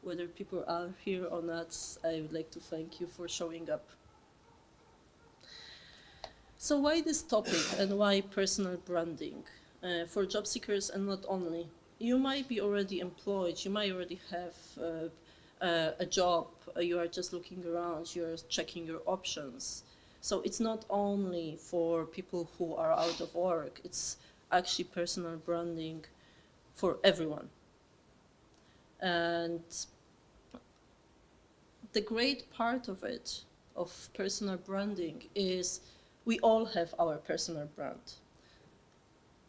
whether people are here or not, I would like to thank you for showing up. So why this topic and why personal branding for job seekers and not only? You might be already employed, you might already have a job, you are just looking around, you're checking your options. So it's not only for people who are out of work, it's actually personal branding for everyone. And the great part of it, of personal branding, is we all have our personal brand.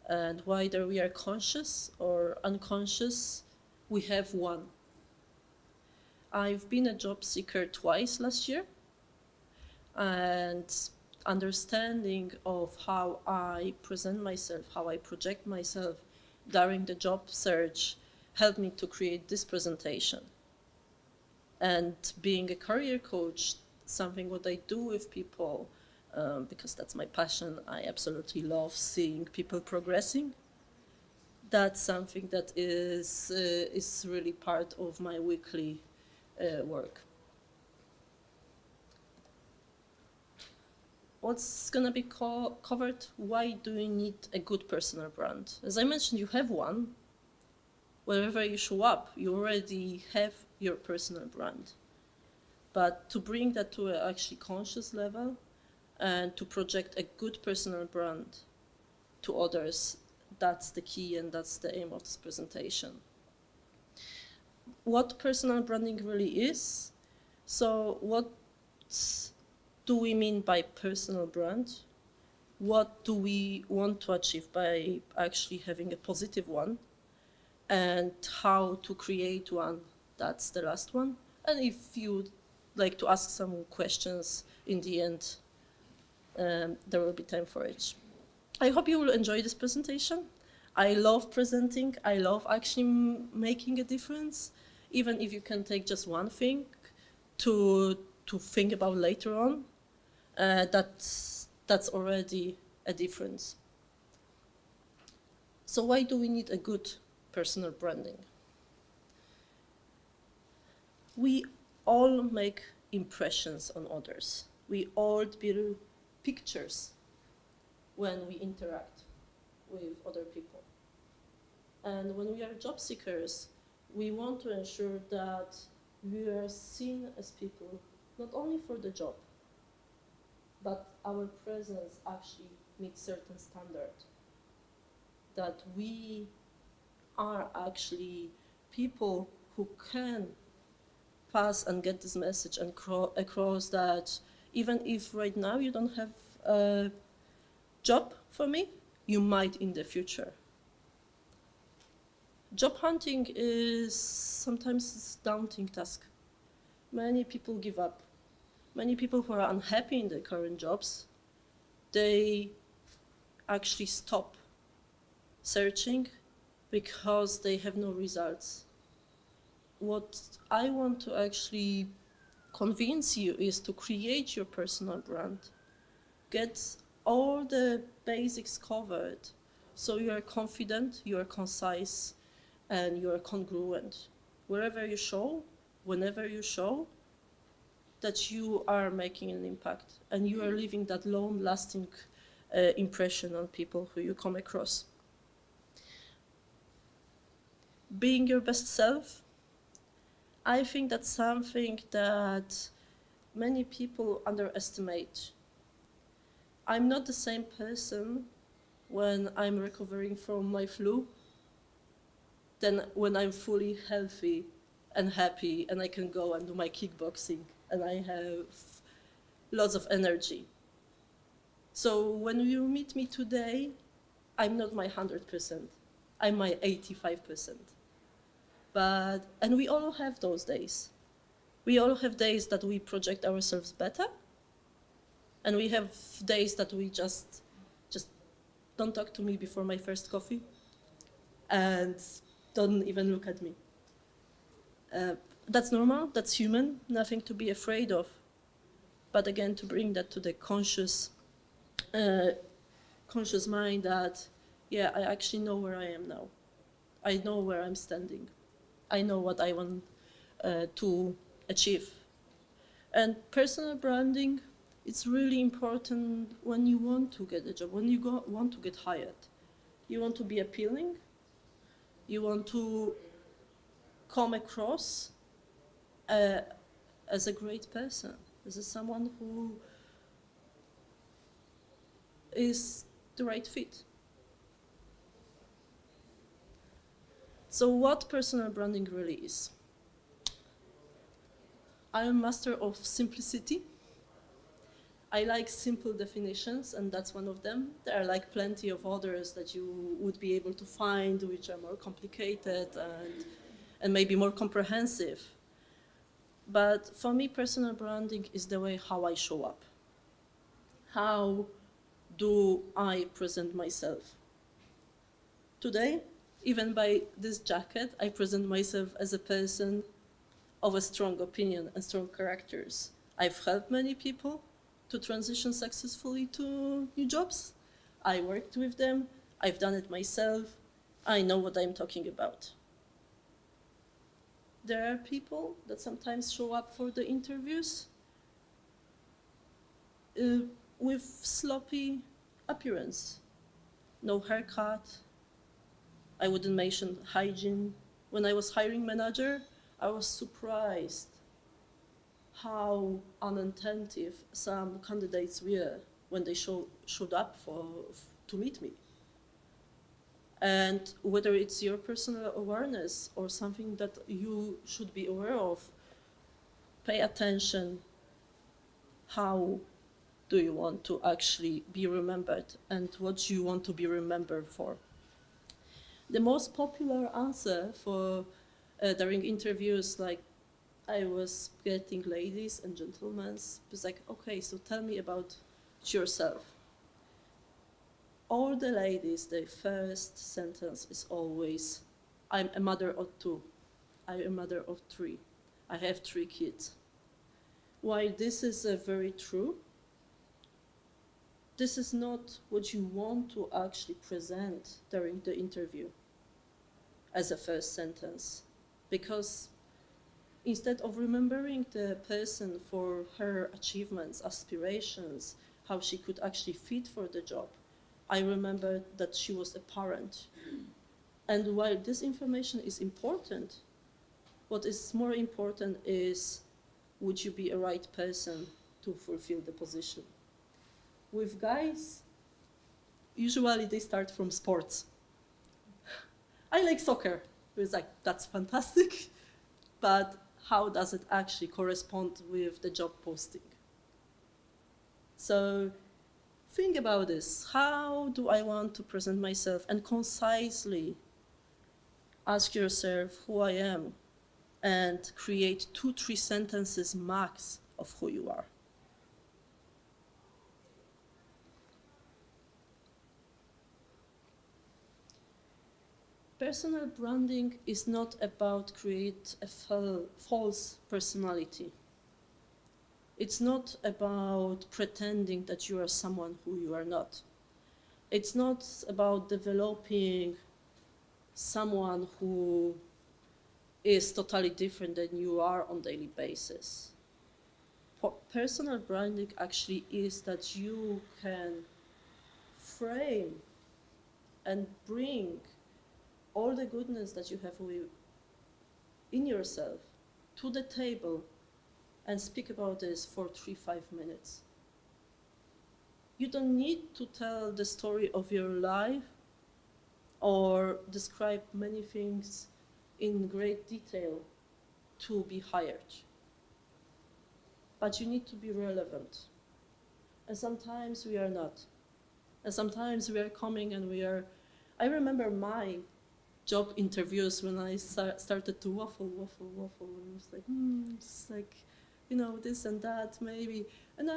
And whether we are conscious or unconscious, we have one. I've been a job seeker twice last year, and understanding of how I present myself, how I project myself during the job search helped me to create this presentation. And being a career coach, something what I do with people, because that's my passion, I absolutely love seeing people progressing. That's something that is really part of my weekly work. What's going to be covered? Why do you need a good personal brand? As I mentioned, you have one. Wherever you show up, you already have your personal brand. But to bring that to an actually conscious level and to project a good personal brand to others, that's the key and that's the aim of this presentation. What personal branding really is? So what do we mean by personal brand? What do we want to achieve by actually having a positive one? And how to create one, that's the last one. And if you'd like to ask some questions in the end, there will be time for it. I hope you will enjoy this presentation. I love presenting. I love actually making a difference, even if you can take just one thing to think about later on. That's already a difference. So why do we need a good personal branding? We all make impressions on others. We all build pictures when we interact with other people. And when we are job seekers, we want to ensure that we are seen as people, not only for the job, but our presence actually meets certain standard. That we are actually people who can pass and get this message and across that even if right now you don't have a job for me, you might in the future. Job hunting is sometimes a daunting task. Many people give up. Many people who are unhappy in their current jobs, they actually stop searching because they have no results. What I want to actually convince you is to create your personal brand. Get all the basics covered so you are confident, you are concise, and you are congruent. Wherever you show, whenever you show, that you are making an impact and you are leaving that long-lasting impression on people who you come across. Being your best self, I think that's something that many people underestimate. I'm not the same person when I'm recovering from my flu than when I'm fully healthy and happy and I can go and do my kickboxing and I have lots of energy. So when you meet me today, I'm not my 100%, I'm my 85%. And we all have those days. We all have days that we project ourselves better, and we have days that we just don't talk to me before my first coffee, and don't even look at me. That's normal, that's human, nothing to be afraid of. But again, to bring that to the conscious mind that, yeah, I actually know where I am now. I know where I'm standing. I know what I want to achieve. And personal branding, it's really important when you want to get a job, when you want to get hired. You want to be appealing, you want to come across as a great person, as someone who is the right fit. So what personal branding really is? I'm a master of simplicity. I like simple definitions, and that's one of them. There are like plenty of others that you would be able to find, which are more complicated and maybe more comprehensive. But for me, personal branding is the way how I show up. How do I present myself? Today, even by this jacket, I present myself as a person of a strong opinion and strong characters. I've helped many people to transition successfully to new jobs. I worked with them, I've done it myself, I know what I'm talking about. There are people that sometimes show up for the interviews with sloppy appearance. No haircut, I wouldn't mention hygiene. When I was hiring manager, I was surprised how unattentive some candidates were when they showed up to meet me. And whether it's your personal awareness or something that you should be aware of, pay attention. How do you want to actually be remembered and what you want to be remembered for? The most popular answer for during interviews, like I was getting ladies and gentlemen, was like, okay, so tell me about yourself. All the ladies, their first sentence is always, I'm a mother of two, I'm a mother of three, I have 3 kids. While this is very true, this is not what you want to actually present during the interview as a first sentence, because instead of remembering the person for her achievements, aspirations, how she could actually fit for the job, I remembered that she was a parent. And while this information is important, what is more important is, would you be a right person to fulfill the position? With guys, usually they start from sports. I like soccer. It's like, that's fantastic, but how does it actually correspond with the job posting? So think about this. How do I want to present myself? And concisely ask yourself who I am and create 2-3 sentences max of who you are. Personal branding is not about create a false personality. It's not about pretending that you are someone who you are not. It's not about developing someone who is totally different than you are on a daily basis. Personal branding actually is that you can frame and bring all the goodness that you have in yourself to the table and speak about this for 3-5 minutes. You don't need to tell the story of your life or describe many things in great detail to be hired. But you need to be relevant. And sometimes we are not. And sometimes we are coming and I remember my job interviews when I started to waffle, and I was like, just like, this and that, maybe. And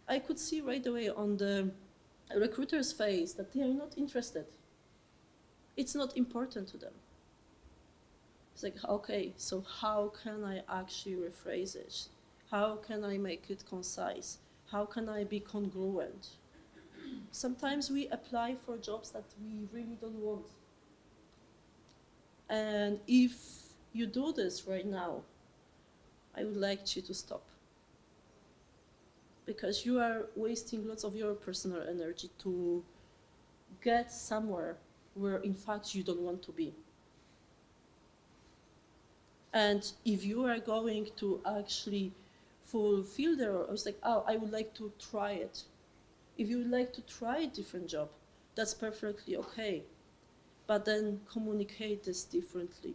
I could see right away on the recruiter's face that they are not interested. It's not important to them. It's like, okay, so how can I actually rephrase it? How can I make it concise? How can I be congruent? Sometimes we apply for jobs that we really don't want. And if you do this right now, I would like you to stop. Because you are wasting lots of your personal energy to get somewhere where in fact you don't want to be. And if you are going to actually fulfill the role, I was like, oh, I would like to try it. If you would like to try a different job, that's perfectly okay. But then communicate this differently.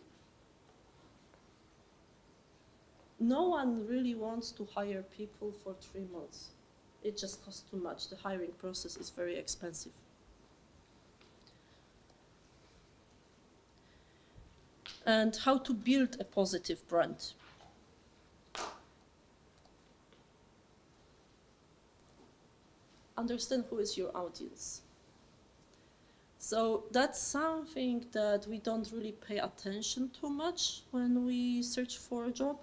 No one really wants to hire people for 3 months. It just costs too much. The hiring process is very expensive. And how to build a positive brand. Understand who is your audience. So that's something that we don't really pay attention to much when we search for a job.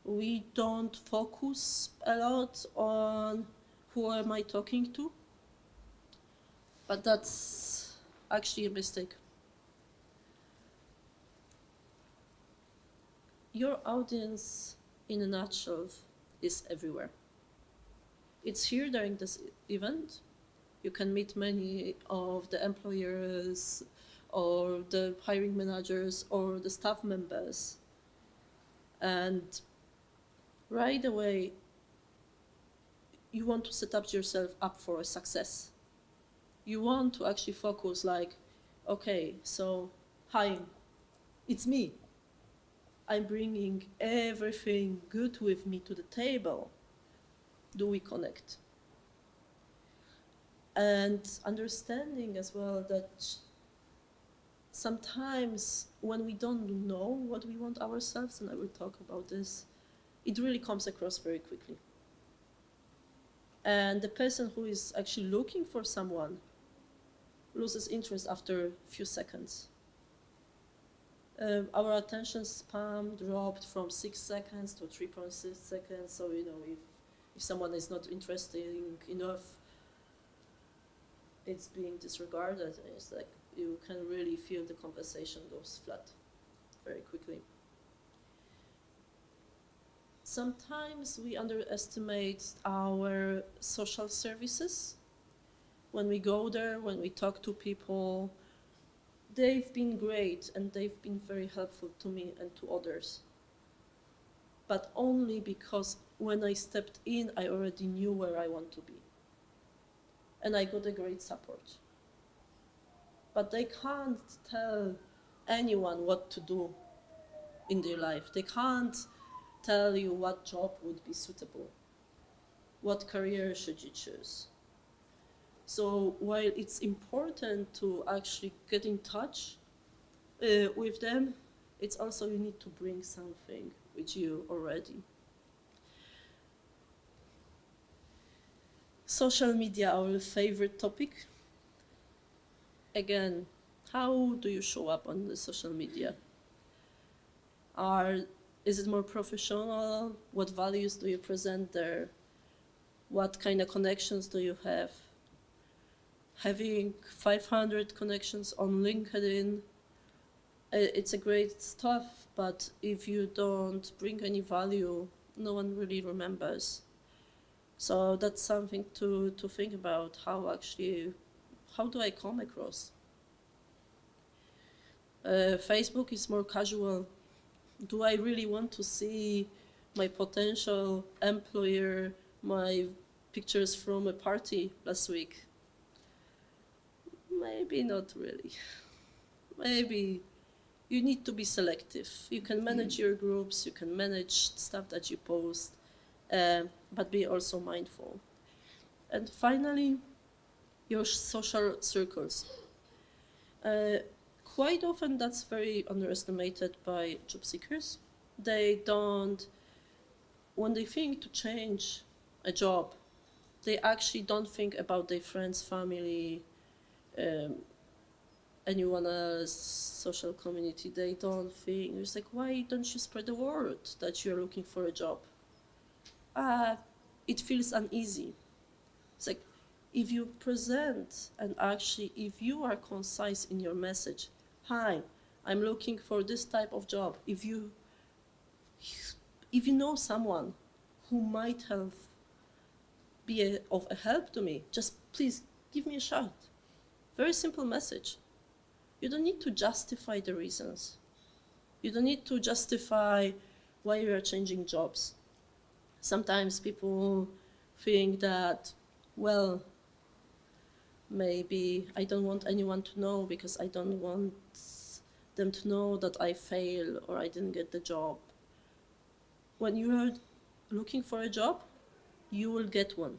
We don't focus a lot on who am I talking to, but that's actually a mistake. Your audience, in a nutshell, is everywhere. It's here during this event. You can meet many of the employers or the hiring managers or the staff members. And right away, you want to set up yourself up for a success. You want to actually focus like, okay, so hi, it's me. I'm bringing everything good with me to the table. Do we connect? And understanding as well that sometimes when we don't know what we want ourselves, and I will talk about this, it really comes across very quickly. And the person who is actually looking for someone loses interest after a few seconds. Our attention span dropped from 6 seconds to 3.6 seconds. So, if someone is not interesting enough, it's being disregarded. It's like you can really feel the conversation goes flat very quickly. Sometimes we underestimate our social services. When we go there, when we talk to people, they've been great and they've been very helpful to me and to others. But only because when I stepped in, I already knew where I want to be. And I got a great support. But they can't tell anyone what to do in their life. They can't tell you what job would be suitable, what career should you choose. So while it's important to actually get in touch with them, it's also you need to bring something with you already. Social media, our favorite topic. Again, how do you show up on the social media? Is it more professional? What values do you present there? What kind of connections do you have? Having 500 connections on LinkedIn, it's a great stuff, but if you don't bring any value, no one really remembers. So that's something to think about, how do I come across? Facebook is more casual. Do I really want to see my potential employer, my pictures from a party last week? Maybe not really. Maybe you need to be selective. You can manage your groups, you can manage stuff that you post, but be also mindful. And finally, your social circles. Quite often that's very underestimated by job seekers. When they think to change a job, they actually don't think about their friends, family, anyone else, social community. They don't think, it's like, why don't you spread the word that you're looking for a job? It feels uneasy. It's like, if you present and actually, if you are concise in your message, hi, I'm looking for this type of job. If you know someone who might be of a help to me, just please give me a shout. Very simple message. You don't need to justify the reasons. You don't need to justify why you are changing jobs. Sometimes people think that, well, maybe I don't want anyone to know because I don't want them to know that I fail or I didn't get the job. When you are looking for a job, you will get one,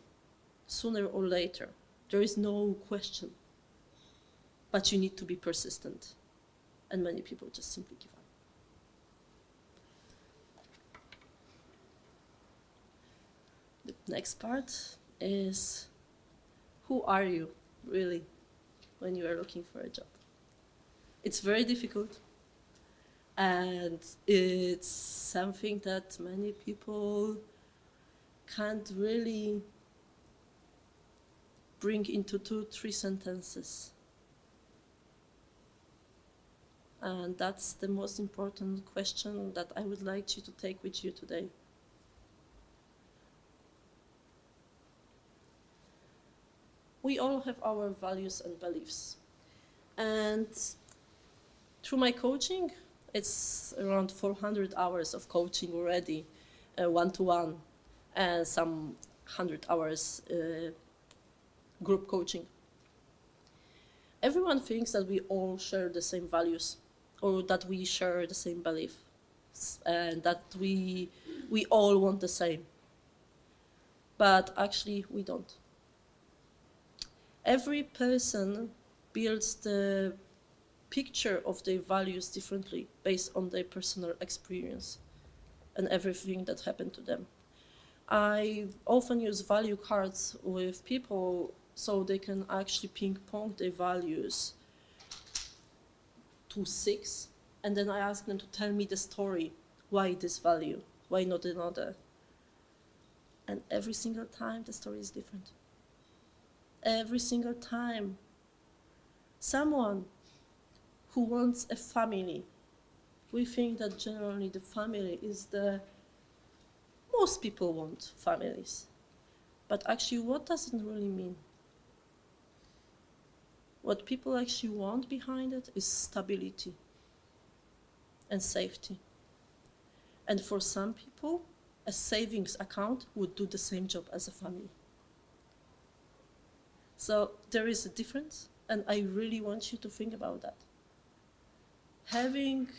sooner or later. There is no question. But you need to be persistent. And many people just simply give up. The next part is, who are you, really, when you are looking for a job? It's very difficult. And it's something that many people can't really bring into 2-3 sentences. And that's the most important question that I would like you to take with you today. We all have our values and beliefs. And through my coaching, it's around 400 hours of coaching already, one-to-one, and some 100 hours group coaching. Everyone thinks that we all share the same values, or that we share the same beliefs, and that we all want the same. But actually, we don't. Every person builds the picture of their values differently based on their personal experience and everything that happened to them. I often use value cards with people so they can actually ping-pong their values to 6, and then I ask them to tell me the story. Why this value? Why not another? And every single time the story is different. Every single time. Someone who wants a family, we think that generally the family is most people want families. But actually, what does it really mean? What people actually want behind it is stability and safety. And for some people, a savings account would do the same job as a family. So there is a difference, and I really want you to think about that. Having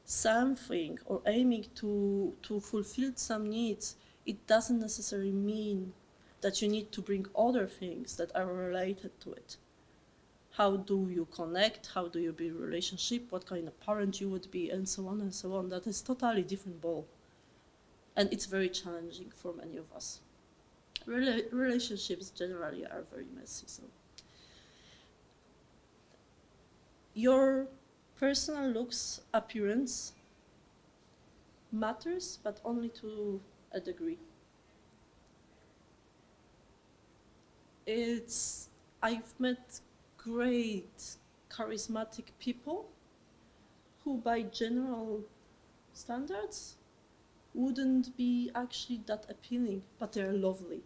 something or aiming to fulfill some needs, it doesn't necessarily mean that you need to bring other things that are related to it. How do you connect? How do you build a relationship? What kind of parent you would be, and so on and so on. That is totally different ball. And it's very challenging for many of us. Relationships generally are very messy. So your personal looks, appearance matters, but only to a degree. I've met great charismatic people who by general standards wouldn't be actually that appealing, but they're lovely.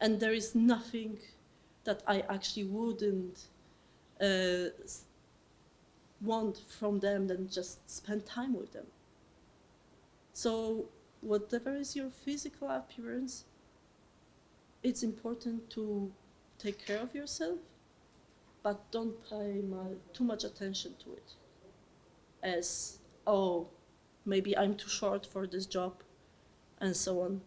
And there is nothing that I actually wouldn't want from them than just spend time with them. So whatever is your physical appearance, it's important to take care of yourself, but don't pay too much attention to it. As, oh, maybe I'm too short for this job, and so on.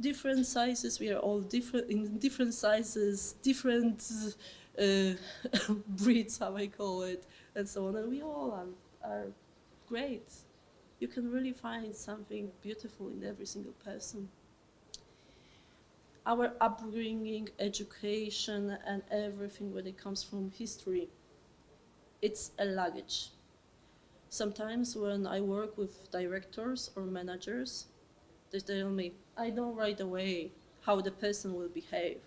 Different sizes, we are all different, in different sizes, different breeds, how I call it, and so on. And we all are great. You can really find something beautiful in every single person. Our upbringing, education, and everything when it comes from history, it's a luggage. Sometimes when I work with directors or managers, they tell me, I know right away how the person will behave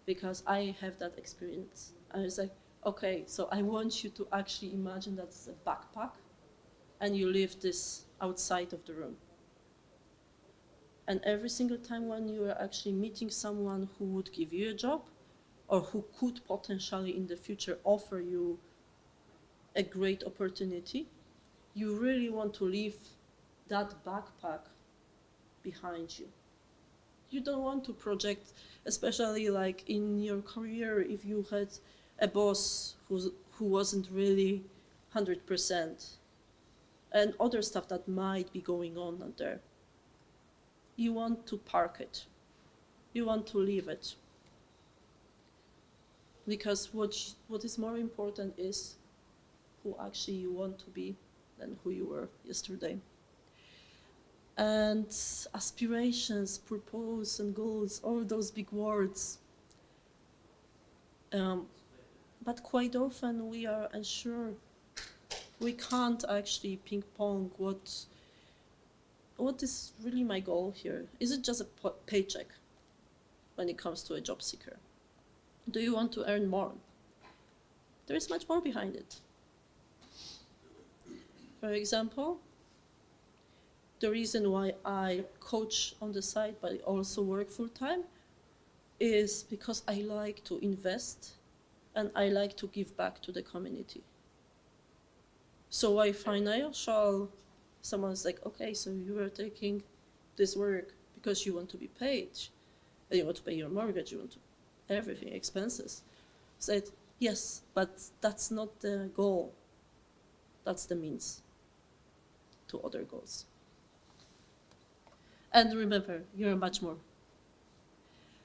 because I have that experience. I was like, Okay, so I want you to actually imagine that's a backpack and you leave this outside of the room. And every single time when you are actually meeting someone who would give you a job or who could potentially in the future offer you a great opportunity, you really want to leave that backpack behind you. You don't want to project, especially like in your career, if you had a boss who wasn't really 100%, and other stuff that might be going on there. You want to park it. You want to leave it. Because what is more important is who actually you want to be than who you were yesterday. And aspirations, purpose, and goals, all those big words. But quite often we are unsure. We can't actually ping pong what is really my goal here. Is it just a paycheck when it comes to a job seeker? Do you want to earn more? There is much more behind it. For example, the reason why I coach on the side but also work full-time is because I like to invest and I like to give back to the community. So why financial, someone's like, okay, so you are taking this work because you want to be paid, and you want to pay your mortgage, you want to everything, expenses. Said, yes, but that's not the goal. That's the means to other goals. And remember, you're much more.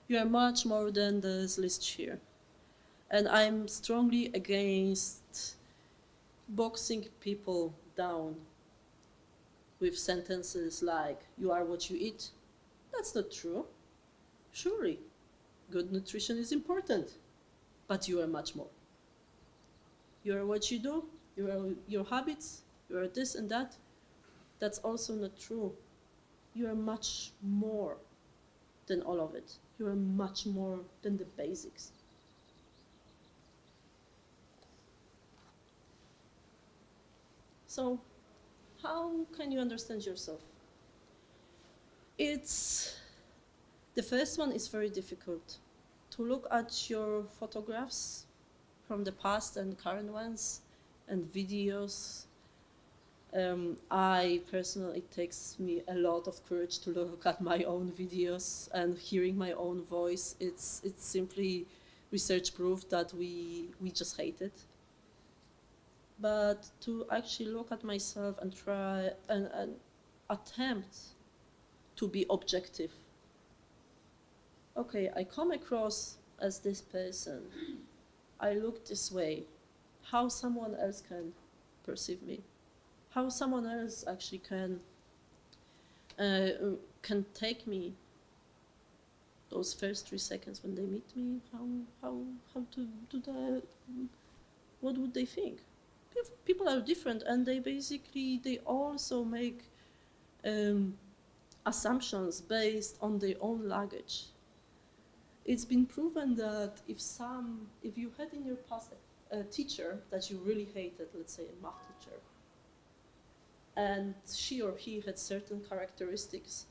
You're much more than this list here. And I'm strongly against boxing people down with sentences like, you are what you eat. That's not true. Surely, good nutrition is important, but you are much more. You are what you do, you are your habits, you are this and that. That's also not true. You are much more than all of it. You are much more than the basics. So, how can you understand yourself? The first one is very difficult. To look at your photographs from the past and current ones and videos. I personally, it takes me a lot of courage to look at my own videos and hearing my own voice. It's simply research proof that we just hate it. But to actually look at myself and try and attempt to be objective. Okay, I come across as this person. I look this way. How someone else can perceive me. How someone else actually can take me those first 3 seconds when they meet me. How to do that? What would they think? People are different, and they also make assumptions based on their own luggage. It's been proven that if you had in your past a teacher that you really hated, let's say a math teacher, and she or he had certain characteristics,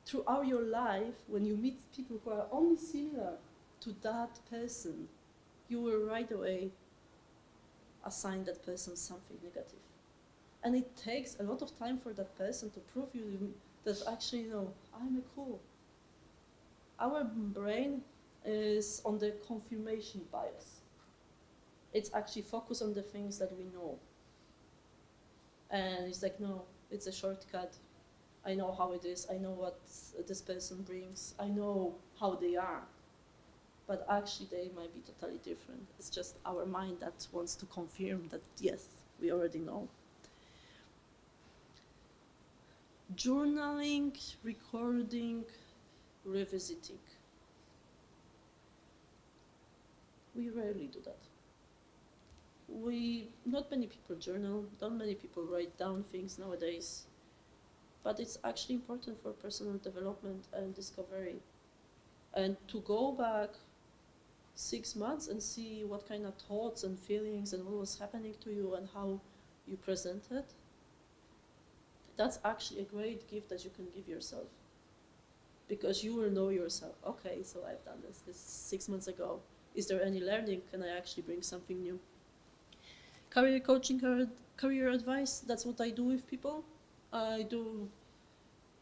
throughout your life, when you meet people who are only similar to that person, you will right away assign that person something negative. And it takes a lot of time for that person to prove you that actually, no, I'm cool. Our brain is on the confirmation bias. It's actually focused on the things that we know. And it's like, no, it's a shortcut. I know how it is. I know what this person brings. I know how they are. But actually, they might be totally different. It's just our mind that wants to confirm that, yes, we already know. Journaling, recording, revisiting. We rarely do that. Not many people journal, not many people write down things nowadays, but it's actually important for personal development and discovery. And to go back 6 months and see what kind of thoughts and feelings and what was happening to you and how you presented. That's actually a great gift that you can give yourself, because you will know yourself. Okay, so I've done this 6 months ago. Is there any learning? Can I actually bring something new? Career coaching, career advice, that's what I do with people. I do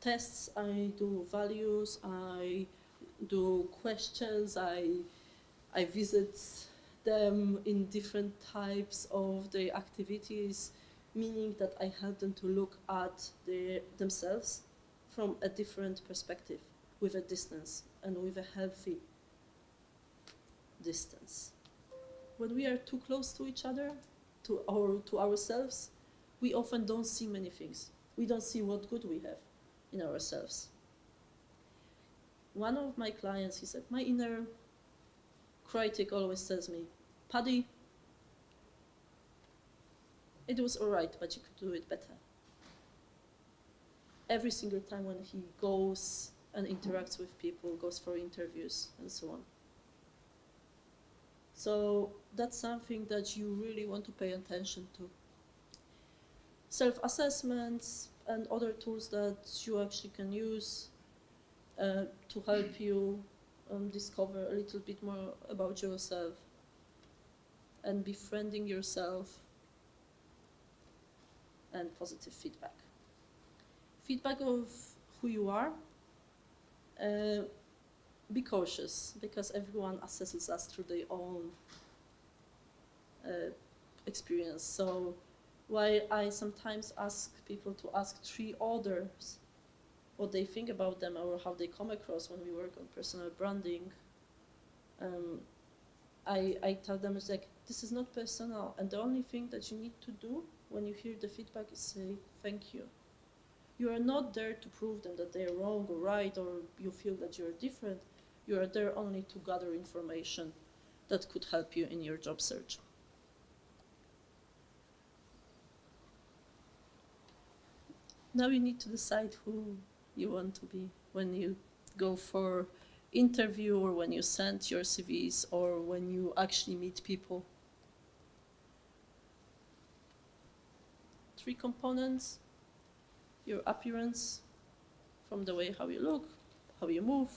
tests, I do values, I do questions, I visit them in different types of the activities, meaning that I help them to look at themselves from a different perspective, with a distance and with a healthy distance. When we are too close to each other, to ourselves, we often don't see many things. We don't see what good we have in ourselves. One of my clients, he said, my inner critic always tells me, Paddy, it was alright, but you could do it better. Every single time when he goes and interacts with people, goes for interviews and so on. So that's something that you really want to pay attention to. Self-assessments and other tools that you actually can use to help you discover a little bit more about yourself and befriending yourself, and positive feedback. Feedback of who you are. Be cautious, because everyone assesses us through their own experience. So while I sometimes ask people to ask 3 others what they think about them or how they come across when we work on personal branding, I tell them, it's like, this is not personal, and the only thing that you need to do when you hear the feedback is say thank you. You are not there to prove them that they are wrong or right, or you feel that you are different. You are there only to gather information that could help you in your job search. Now you need to decide who you want to be when you go for interview, or when you send your CVs, or when you actually meet people. 3 components: your appearance, from the way how you look, how you move,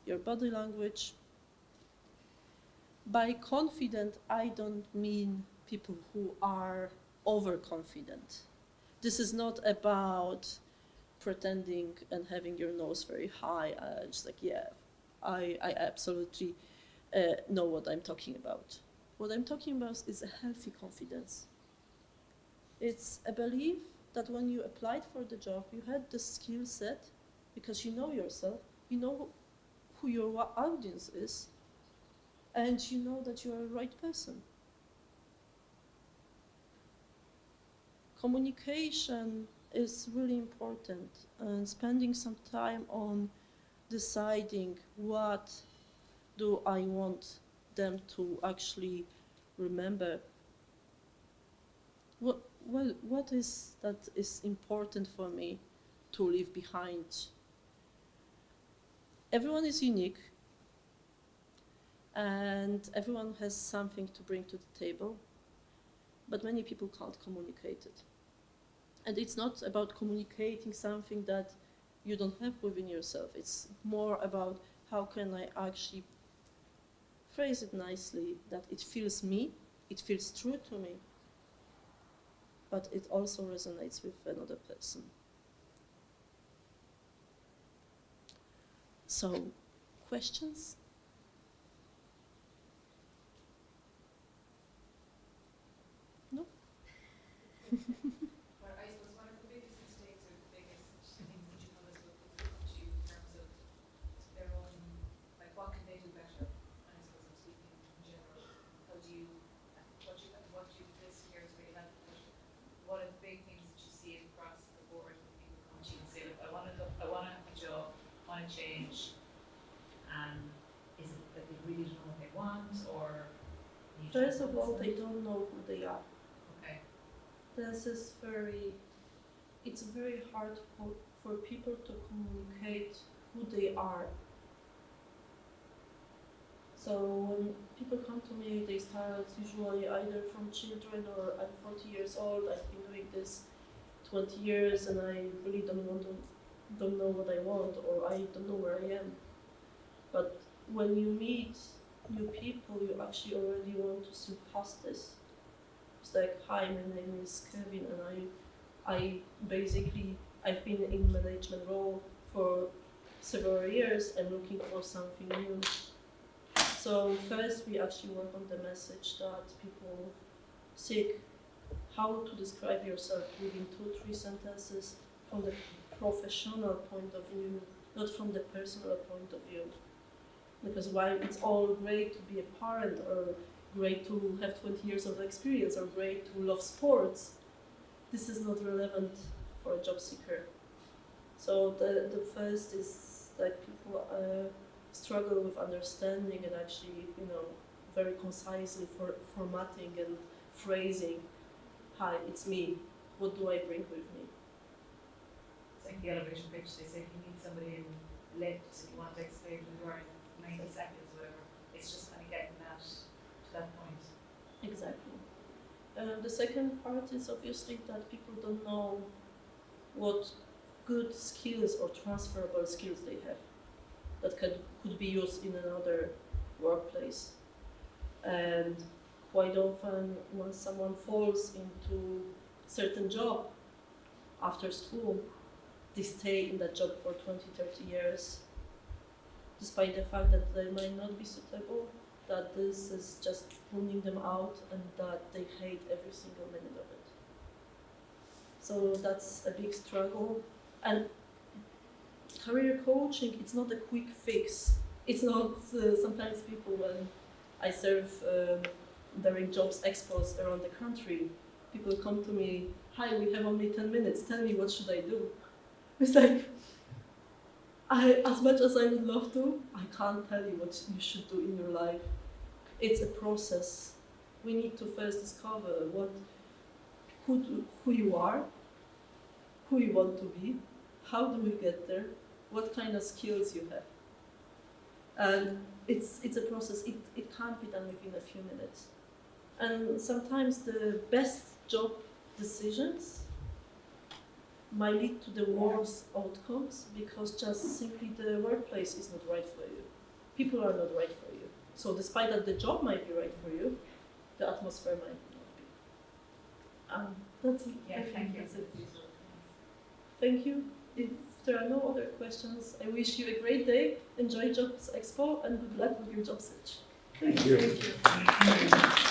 your body language. By confident, I don't mean people who are overconfident. This is not about pretending and having your nose very high, just like, yeah, I absolutely know what I'm talking about. What I'm talking about is a healthy confidence. It's a belief that when you applied for the job, you had the skill set, because you know yourself, you know who your audience is, and you know that you are a right person. Communication is really important, and spending some time on deciding what do I want them to actually remember. What is that is important for me to leave behind? Everyone is unique, and everyone has something to bring to the table, but many people can't communicate it. And it's not about communicating something that you don't have within yourself. It's more about how can I actually phrase it nicely, that it feels me, it feels true to me, but it also resonates with another person. So, questions? No? But I suppose one of the biggest mistakes or the biggest things that you notice with people come to you in terms of their own, like what can they do better? And I suppose I'm speaking in general. How do you, this here is really helpful. But what are the big things that you see across the board when people come to you and say, look, I want to have a job, I want to change, and is it that they really don't know what they want, or? First of all, they don't know who they are. Okay. This is it's very hard for people to communicate who they are. So when people come to me, they start usually either from children or I'm 40 years old, I've been doing this 20 years and I really don't know what I want, or I don't know where I am. But when you meet new people, you actually already want to see past this. It's like, hi, my name is Kevin, and I've been in management role for several years. I'm looking for something new. So first, we actually work on the message that people seek, how to describe yourself within 2-3 sentences from the professional point of view, not from the personal point of view. Because while it's all great to be a parent, or great to have 20 years of experience, or great to love sports, this is not relevant for a job seeker. So the first is that people struggle with understanding and actually, very concisely formatting and phrasing, hi, it's me, what do I bring with me? It's like the elevator pitch, they say if you need somebody in lift, if you want to explain who you are in 90 seconds, whatever, it's just kind of getting that to that point. Exactly. The second part is obviously that people don't know what good skills or transferable skills they have that could be used in another workplace. And quite often, when someone falls into certain job after school, they stay in that job for 20, 30 years, despite the fact that they might not be suitable, that this is just pulling them out and that they hate every single minute of it. So that's a big struggle. And career coaching, it's not a quick fix. It's not, sometimes people, when I serve during Jobs Expos around the country, people come to me, hi, we have only 10 minutes, tell me what should I do? It's like, as much as I would love to, I can't tell you what you should do in your life. It's a process. We need to first discover who you are, who you want to be, how do we get there, what kind of skills you have. And it's a process. It can't be done within a few minutes. And sometimes the best job decisions might lead to the worst outcomes because just simply the workplace is not right for you. People are not right for you. So despite that the job might be right for you, the atmosphere might not be. That's it. Yeah, thank you. That's it. Thank you. If there are no other questions, I wish you a great day. Enjoy Jobs Expo and good luck with your job search. Thank you. Thank you.